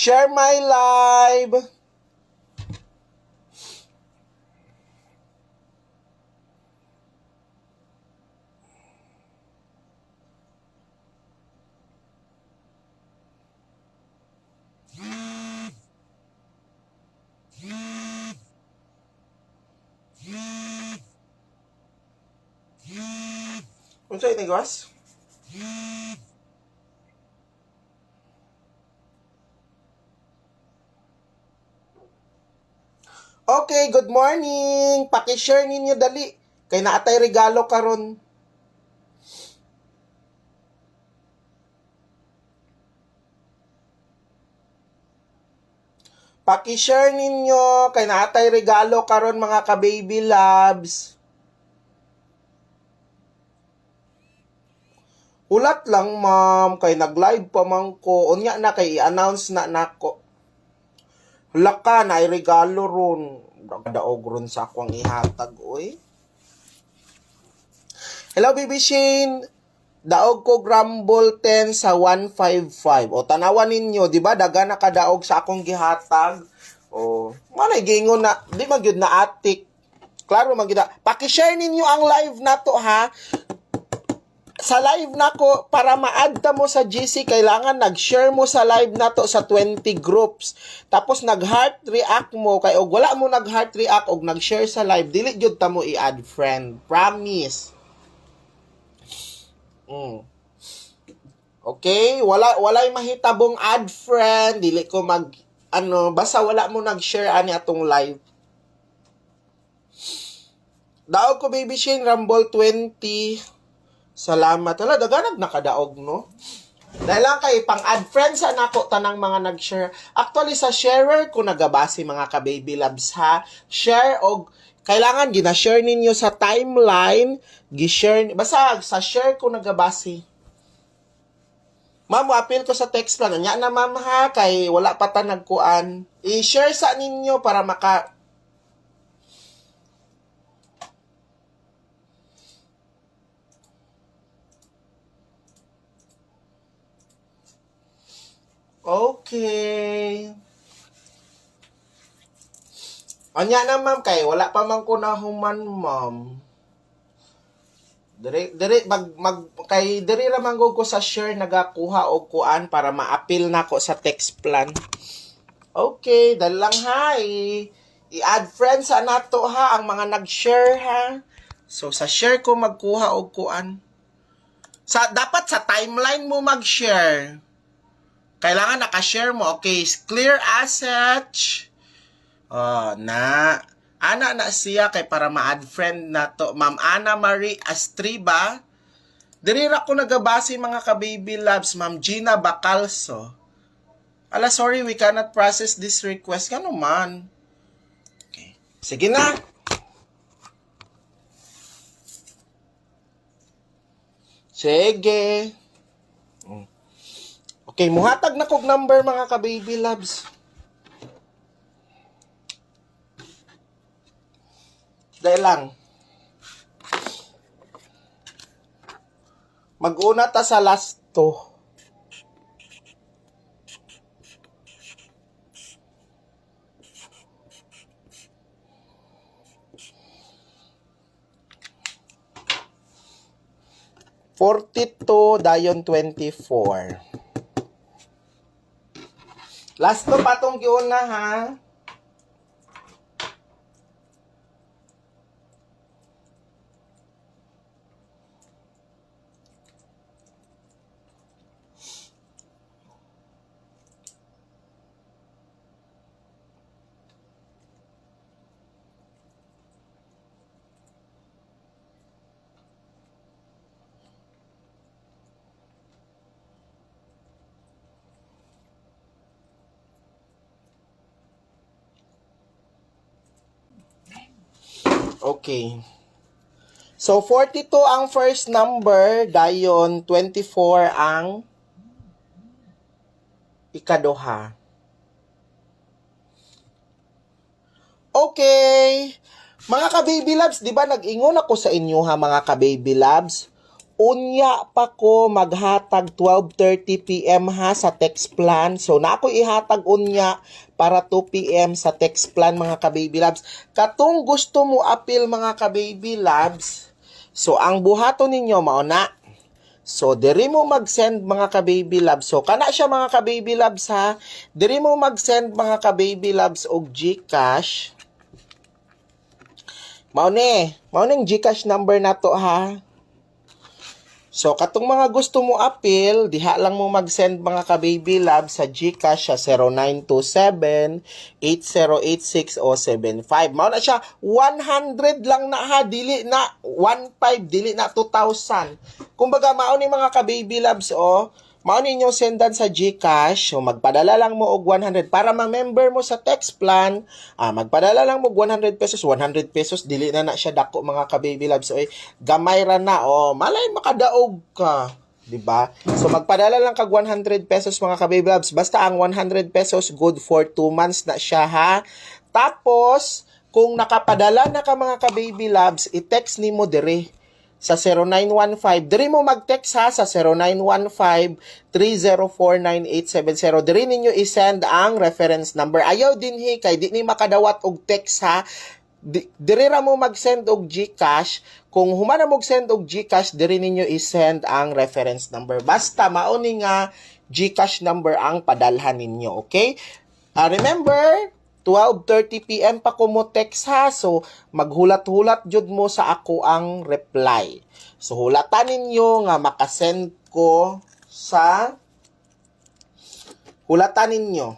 Share my live. Unsa ini, guys? Okay, good morning. Paki-share ninyo dali kay naatay regalo karon. Paki-share ninyo kay naatay regalo karon mga ka-baby loves. Ulat lang, ma'am, kay nag-live pa man ko. Unya na kay i-announce na nako. Laka na ay regalo ron. Daog ron sa akong ihatag, oy. Hello, Baby Shane. Daog ko Grumble 10 sa 155. O, tanawan ninyo, di ba? Daga na kadaog sa akong gihatag. O, manay gingon na, di magyud na atik. Klaro magyud na. Paki-share ninyo ang live na to, ha? Sa live na ko, para ma-add ta mo sa GC, kailangan nag-share mo sa live na to sa 20 groups. Tapos nag-heart react mo, kay og wala mo nag-heart react og nag-share sa live, dili jud ta mo i-add friend. Promise. Okay? Walay mahitabong add friend, dili ko basta wala mo nag-share ani atong live. Daog ko, Baby Shane, Rumble 20. Salamat. Wala, daganag nakadaog, no? Dahil lang kay pang-add friends sa nako tanang mga nag-share. Actually, sa sharer ko nagabasi mga ka-baby loves, ha? Share og kailangan gina-share ninyo sa timeline, gi-share, basta sa share ko nagabasi. Ma'am, appeal ko sa text plan. Anya na, ma'am, ha? Kay wala pa ta nagkuan. I-share sa ninyo para maka okay. Anya na, ma'am, kay wala pa man ko nahuman, ma'am. Dire kay dire ra man ko sa share nagakuha og kuan para ma-appeal nako sa text plan. Okay, dali lang, ha. I-add friends sa nato, ha, ang mga nag-share, ha. So sa share ko magkuha og kuan. Dapat sa timeline mo mag-share. Kailangan naka-share mo. Okay, clear assets. Ana na siya kay para ma-add friend na to. Ma'am Ana Marie Astriba. Dirira ko nagabasi mga ka-baby loves. Ma'am Gina Bacalso. Ala, sorry, we cannot process this request. Kano man? Okay. Sige na. Sige. Okay, muhatag na kog number mga ka-baby loves. Dahil lang. Mag-una ta sa last to. dayon 24. Last to patong giuna, ha. Okay. So, 42 ang first number, dayon 24 ang ikaduha. Okay. Mga ka-baby loves, di ba nag-ingon ako sa inyo, ha, mga ka-baby loves? unya pa ko maghatag 12:30 PM ha sa text plan. So na ako ihatag unya para 2 PM sa text plan mga ka-baby loves. Katong gusto mo appeal mga ka-baby loves, so ang buhaton ninyo mao na. So diri mo mag-send mga ka-baby loves. So kana siya mga ka-baby loves ha. Diri mo mag-send mga ka-baby loves og GCash. Mao ning GCash number nato ha. So, katong mga gusto mo appeal, diha lang mo mag-send mga ka-baby love sa GCash sa 0927-8086-075. Mao na siya, 100 lang na ha, dili na 15, dili na 2,000. Kumbaga, mao ni mga ka-baby loves, mao ninyo sendan sa GCash, so magpadala lang mo og 100 para ma-member mo sa text plan. Magpadala lang mo og 100 pesos, 100 pesos dili na siya dako mga ka-baby loves. So gamay ra na malay makadaog ka, di ba? So magpadala lang kag 100 pesos mga ka-baby loves. Basta ang 100 pesos good for 2 months na siya ha. Tapos kung nakapadala na ka mga ka-baby loves, i-text nimo dire sa 0915. Diri mo mag-text ha sa 0915-3049870. Diri ninyo i-send ang reference number. Ayaw din kay di ni makadawat og text ha. Diri ra mo mag-send og GCash. Kung humana mo send og GCash, diri ninyo i-send ang reference number. Basta mao ni nga GCash number ang padalhan ninyo, okay? Remember, 12:30 PM pa ko mo text ha. So, maghulat-hulat jud mo sa ako ang reply. So, hulatan ninyo nga makasend ko sa hulatan ninyo.